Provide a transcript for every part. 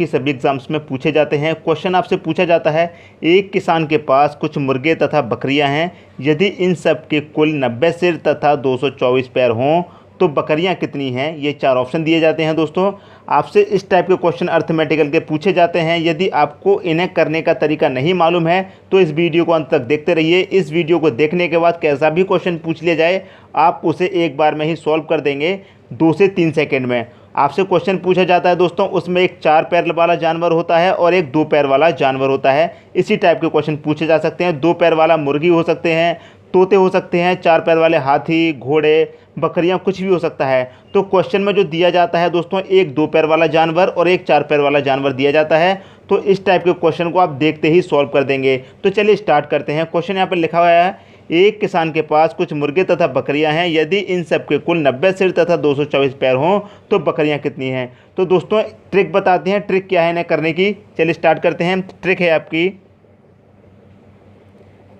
कि सभी एग्जाम्स में पूछे जाते हैं। क्वेश्चन आपसे पूछा जाता है, एक किसान के पास कुछ मुर्गे तथा बकरियां हैं, यदि इन सब के कुल 90 सिर तथा 224 पैर हों तो बकरियां कितनी हैं। ये 4 ऑप्शन दिए जाते हैं दोस्तों। आपसे इस टाइप के क्वेश्चन अर्थमेटिकल के पूछे जाते हैं। यदि आपको इन्हें करने का तरीका नहीं मालूम है तो इस वीडियो को अंत तक देखते रहिए। इस वीडियो को देखने के बाद कैसा भी क्वेश्चन पूछ लिया जाए आप उसे एक बार में ही सॉल्व कर देंगे 2 से 3 सेकेंड में। आपसे क्वेश्चन पूछा जाता है दोस्तों, उसमें एक 4 पैर वाला जानवर होता है और एक 2 पैर वाला जानवर होता है। इसी टाइप के क्वेश्चन पूछे जा सकते हैं। 2 पैर वाला मुर्गी हो सकते हैं, तोते हो सकते हैं, 4 पैर वाले हाथी, घोड़े, बकरियां, कुछ भी हो सकता है। तो क्वेश्चन में जो दिया जाता है दोस्तों, एक 2 पैर वाला जानवर और एक 4 पैर वाला जानवर दिया जाता है। तो इस टाइप के क्वेश्चन को आप देखते ही सॉल्व कर देंगे। तो चलिए स्टार्ट करते हैं। क्वेश्चन यहाँ पर लिखा हुआ है, एक किसान के पास कुछ मुर्गे तथा बकरियां हैं, यदि इन सब के कुल 90 सिर तथा 224 पैर हों तो बकरियां कितनी हैं। तो दोस्तों ट्रिक बताते हैं, ट्रिक क्या है इन्हें करने की। चलिए स्टार्ट करते हैं। ट्रिक है आपकी,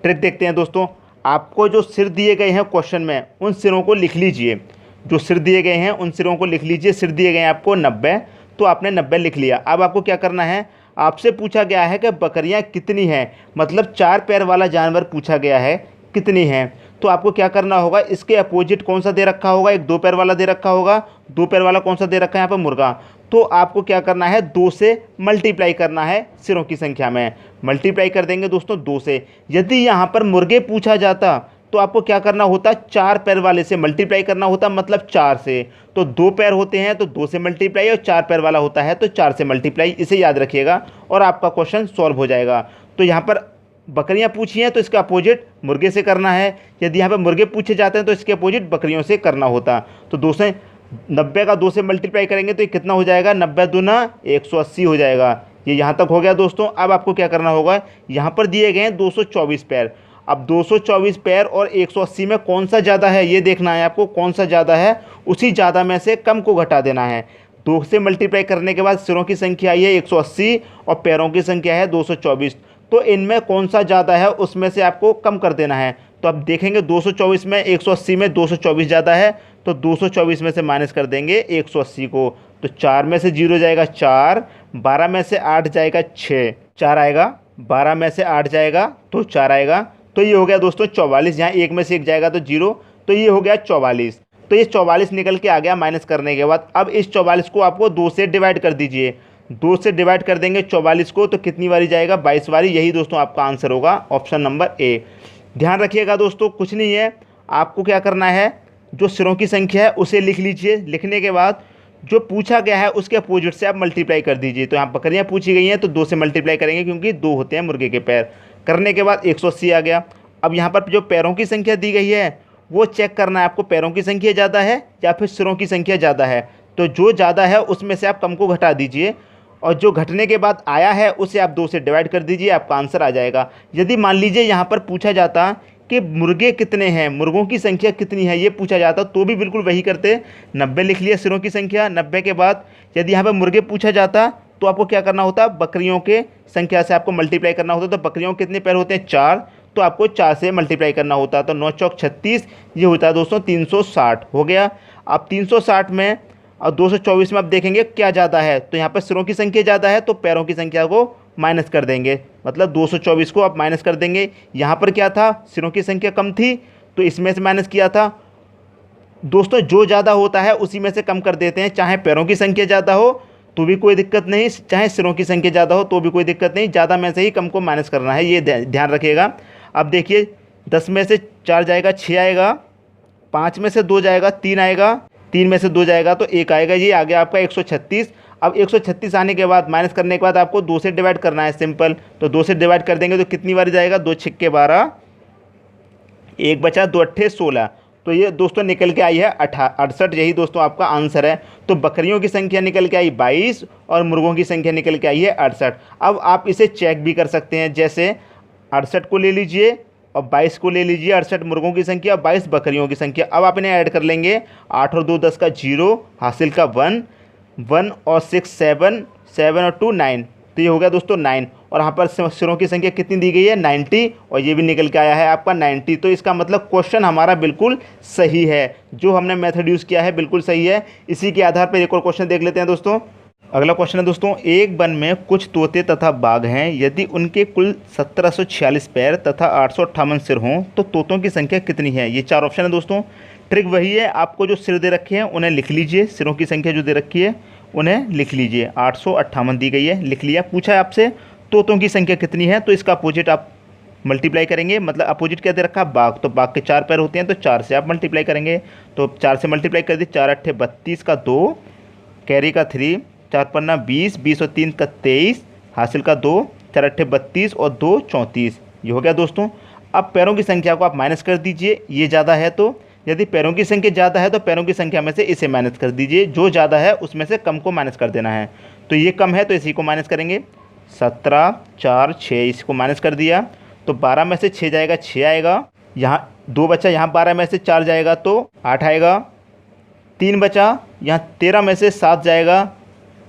ट्रिक देखते हैं दोस्तों। आपको जो सिर दिए गए हैं क्वेश्चन में, उन सिरों को लिख लीजिए। जो सिर दिए गए हैं उन सिरों को लिख लीजिए। सिर दिए गए हैं आपको 90, तो आपने 90 लिख लिया। अब आपको क्या करना है, आपसे पूछा गया है कि बकरियां कितनी हैं, मतलब 4 पैर वाला जानवर पूछा गया है कितनी हैं। तो आपको क्या करना होगा, इसके अपोजिट कौन सा दे रखा होगा, एक 2 पैर वाला दे रखा होगा। 2 पैर वाला कौन सा दे रखा है यहाँ पर, मुर्गा। तो आपको क्या करना है, 2 से मल्टीप्लाई करना है सिरों की संख्या में। मल्टीप्लाई कर देंगे दोस्तों 2 से। यदि यहाँ पर मुर्गे पूछा जाता तो आपको क्या करना होता, 4 पैर वाले से मल्टीप्लाई करना होता, मतलब 4 से। तो 2 पैर होते हैं तो 2 से मल्टीप्लाई, और 4 पैर वाला होता है तो 4 से मल्टीप्लाई। इसे याद रखिएगा और आपका क्वेश्चन सॉल्व हो जाएगा। तो यहाँ पर बकरियां पूछी हैं तो इसका अपोजिट मुर्गे से करना है। यदि यहाँ पे मुर्गे पूछे जाते हैं तो इसके अपोजिट बकरियों से करना होता। तो 90 का 2 से मल्टीप्लाई करेंगे तो ये कितना हो जाएगा, 90 दूना 180 हो जाएगा। ये यहाँ तक हो गया दोस्तों। अब आपको क्या करना होगा, यहाँ पर दिए गए हैं 224 पैर। अब 224 पैर और 180 में कौन सा ज़्यादा है ये देखना है आपको। कौन सा ज़्यादा है, उसी ज़्यादा में से कम को घटा देना है। 2 से मल्टीप्लाई करने के बाद सिरों की संख्या आई है 180 और पैरों की संख्या है 224। तो इनमें कौन सा ज़्यादा है उसमें से आपको कम कर देना है। तो अब देखेंगे 224 में 180 में 224 ज़्यादा है, तो 224 में से माइनस कर देंगे 180 को। तो 4 में से 0 जाएगा 4, 12 में से 8 जाएगा 6, 4 आएगा। 12 में से 8 जाएगा तो 4 आएगा। तो ये हो गया दोस्तों 44। यहाँ 1 में से 1 जाएगा तो 0, तो ये हो गया 44। तो ये 44 निकल के आ गया माइनस करने के बाद। अब इस 44 को आपको 2 से डिवाइड कर दीजिए। 2 से डिवाइड कर देंगे 44 को तो कितनी बारी जाएगा, 22 बारी। यही दोस्तों आपका आंसर होगा, ऑप्शन नंबर ए। ध्यान रखिएगा दोस्तों, कुछ नहीं है, आपको क्या करना है, जो सिरों की संख्या है उसे लिख लीजिए। लिखने के बाद जो पूछा गया है उसके अपोजिट से आप मल्टीप्लाई कर दीजिए। तो यहाँ बकरियाँ पूछी गई हैं तो 2 से मल्टीप्लाई करेंगे क्योंकि 2 होते हैं मुर्गे के पैर। करने के बाद 180 आ गया। अब यहाँ पर जो पैरों की संख्या दी गई है वो चेक करना है आपको, पैरों की संख्या ज़्यादा है या फिर सिरों की संख्या ज़्यादा है। तो जो ज़्यादा है उसमें से आप कम को घटा दीजिए, और जो घटने के बाद आया है उसे आप 2 से डिवाइड कर दीजिए, आपका आंसर आ जाएगा। यदि मान लीजिए यहाँ पर पूछा जाता कि मुर्गे कितने हैं, मुर्गों की संख्या कितनी है, ये पूछा जाता तो भी बिल्कुल वही करते। 90 लिख लिया सिरों की संख्या। 90 के बाद यदि यहाँ पर मुर्गे पूछा जाता तो आपको क्या करना होता, बकरियों के संख्या से आपको मल्टीप्लाई करना होता। तो बकरियों के कितने पैर होते हैं, 4, तो आपको 4 से मल्टीप्लाई करना होता। तो 9 चौक 36, ये होता है दोस्तों 360 हो गया। अब 360 में और 224 में आप देखेंगे क्या ज़्यादा है, तो यहाँ पर सिरों की संख्या ज़्यादा है तो पैरों की संख्या को माइनस कर देंगे, मतलब 224 को आप माइनस कर देंगे। यहाँ पर क्या था, सिरों की संख्या कम थी तो इसमें से माइनस किया था। दोस्तों जो ज़्यादा होता है उसी में से कम कर देते हैं, चाहे पैरों की संख्या ज़्यादा हो तो भी कोई दिक्कत नहीं, चाहे सिरों की संख्या ज़्यादा हो तो भी कोई दिक्कत नहीं, ज़्यादा में से ही कम को माइनस करना है, ये ध्यान रखिएगा। अब देखिए 10 में से 4 जाएगा 6 आएगा, 5 में से 2 जाएगा 3 आएगा, 3 में से 2 जाएगा तो 1 आएगा। ये आ गया आपका 136। अब 136 आने के बाद माइनस करने के बाद आपको 2 से डिवाइड करना है, सिंपल। तो 2 से डिवाइड कर देंगे तो कितनी बार जाएगा, 2 छिक्के 12, 1 बचा 2 अट्ठे 16। तो ये दोस्तों निकल के आई है 68। यही दोस्तों आपका आंसर है। तो बकरियों की संख्या निकल के आई 22 और मुर्गों की संख्या निकल के आई है 68। अब आप इसे चेक भी कर सकते हैं, जैसे 68 को ले लीजिए और 22 को ले लीजिए, 68 मुर्गों की संख्या और 22 बकरियों की संख्या। अब आप इन्हें ऐड कर लेंगे, 8 और 2 10 का 0, हासिल का 1, 1 और 6 7, 7 और 2 9। तो ये हो गया दोस्तों 9। और यहाँ पर सिरों की संख्या कितनी दी गई है, 90, और ये भी निकल के आया है आपका 90। तो इसका मतलब क्वेश्चन हमारा बिल्कुल सही है, जो हमने मेथड यूज़ किया है बिल्कुल सही है। इसी के आधार पर एक और क्वेश्चन देख लेते हैं दोस्तों। अगला क्वेश्चन है दोस्तों, एक वन में कुछ तोते तथा बाघ हैं, यदि उनके कुल 1746 पैर तथा 858 सिर हों तो तोतों की संख्या कितनी है। ये 4 ऑप्शन है दोस्तों। ट्रिक वही है, आपको जो सिर दे रखे हैं उन्हें लिख लीजिए, सिरों की संख्या जो दे रखी है उन्हें लिख लीजिए। 858 दी गई है, लिख लिया। पूछा है आपसे तोतों की संख्या कितनी है, तो इसका अपोजिट आप मल्टीप्लाई करेंगे, मतलब अपोजिट क्या दे रखा है, बाघ, तो बाघ के 4 पैर होते हैं तो 4 से आप मल्टीप्लाई करेंगे, तो 4 से मल्टीप्लाई कर दी। 4 अट्ठे 32 का 2, कैरी का 3, 4 पन्ना 20, 20 और 3 का 23, हासिल का 2, 4 अट्ठे 32 और 2 34। ये हो गया दोस्तों। अब पैरों की संख्या को आप माइनस कर दीजिए, ये ज़्यादा है तो यदि पैरों की संख्या ज़्यादा है तो पैरों की संख्या में से इसे माइनस कर दीजिए, जो ज़्यादा है उसमें से कम को माइनस कर देना है। तो ये कम है तो इसी को माइनस करेंगे। 17 4 6 इसको माइनस कर दिया तो 12 में से 6 जाएगा 6 आएगा, यहाँ 2 बचा, यहाँ 12 में से 4 जाएगा तो 8 आएगा, 3 बचा, यहाँ 13 में से 7 जाएगा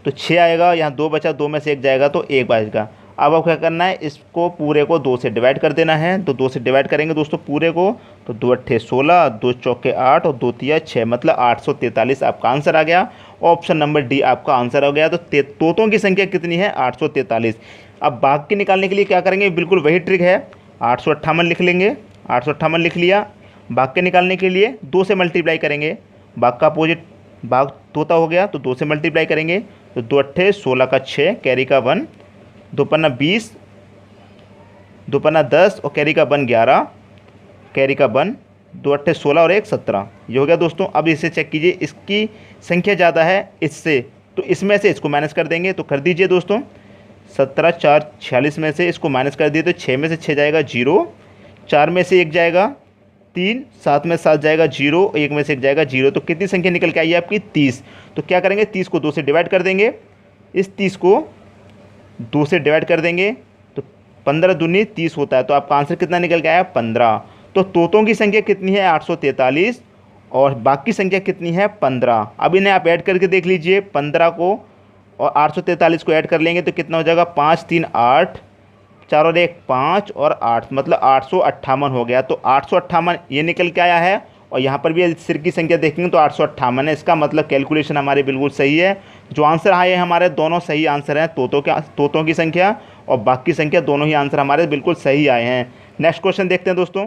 तो 6 आएगा, यहाँ 2 बचा, 2 में से 1 जाएगा तो 1 बचेगा। अब आपको क्या करना है, इसको पूरे को 2 से डिवाइड कर देना है, तो 2 से डिवाइड करेंगे दोस्तों पूरे को, तो 2 अट्ठे 16, 2 चौके 8 और 2 तिया 6, मतलब 843 आपका आंसर आ गया। ऑप्शन नंबर डी आपका आंसर हो गया। तो तोतों की संख्या कितनी है, 843। अब बाघ की निकालने के लिए क्या करेंगे, बिल्कुल वही ट्रिक है, 858 लिख लेंगे, 858 लिख लिया। बाघ के निकालने के लिए 2 से मल्टीप्लाई करेंगे, बाघ का अपोजिट बाघ तोता हो गया तो 2 से मल्टीप्लाई करेंगे, तो 2 अट्ठे 16 का 6, कैरी का 1, 2 पन्ना 20, 2 पन्ना 10 और कैरी का 1 11, कैरी का 1, 2 अट्ठे 16 और 1 17। ये हो गया दोस्तों। अब इसे चेक कीजिए, इसकी संख्या ज़्यादा है इससे, तो इसमें से इसको माइनस कर देंगे, तो कर दीजिए दोस्तों। 17 4 46 में से इसको माइनस कर दिए तो 6 में से 6 जाएगा 0, 4 में से 1 जाएगा 3, 7 में 7 जाएगा 0, 1 में से 1 जाएगा 0, तो कितनी संख्या निकल के आई है आपकी 30। तो क्या करेंगे, 30 को 2 से डिवाइड कर देंगे, इस 30 को 2 से डिवाइड कर देंगे तो 15 दूनी 30 होता है, तो आपका आंसर कितना निकल के आया 15। तो तोतों की संख्या कितनी है 843 और बाकी संख्या कितनी है 15। अब इन्हें आप ऐड करके देख लीजिए, 15 को और 843 को ऐड कर लेंगे तो कितना हो जाएगा, 5 3 8, 4 और 1 5 और 8, मतलब 858 हो गया। तो 858 ये निकल के आया है, और यहाँ पर भी सिर की संख्या देखेंगे तो 858 है। इसका मतलब कैलकुलेशन हमारी बिल्कुल सही है। जो आंसर आए हैं हमारे दोनों सही आंसर हैं, तोतों की संख्या और बाकी संख्या दोनों ही आंसर हमारे बिल्कुल सही आए हैं। नेक्स्ट क्वेश्चन देखते हैं दोस्तों।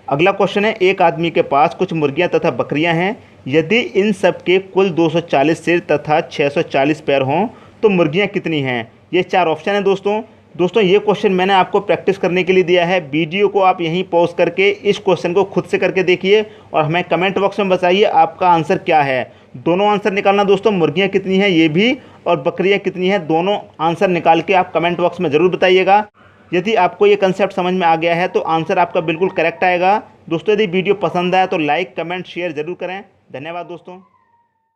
अगला क्वेश्चन है, एक आदमी के पास कुछ मुर्गियां तथा बकरियां हैं, यदि इन सब के कुल 240 सिर तथा 640 पैर हों तो मुर्गियां कितनी हैं। ये 4 ऑप्शन है दोस्तों ये क्वेश्चन मैंने आपको प्रैक्टिस करने के लिए दिया है। वीडियो को आप यहीं पॉज करके इस क्वेश्चन को खुद से करके देखिए और हमें कमेंट बॉक्स में बताइए आपका आंसर क्या है। दोनों आंसर निकालना दोस्तों, मुर्गियां कितनी हैं ये भी और बकरियां कितनी हैं, दोनों आंसर निकाल के आप कमेंट बॉक्स में ज़रूर बताइएगा। यदि आपको ये कंसेप्ट समझ में आ गया है तो आंसर आपका बिल्कुल करेक्ट आएगा। दोस्तों यदि वीडियो पसंद आए तो लाइक कमेंट शेयर ज़रूर करें। धन्यवाद दोस्तों।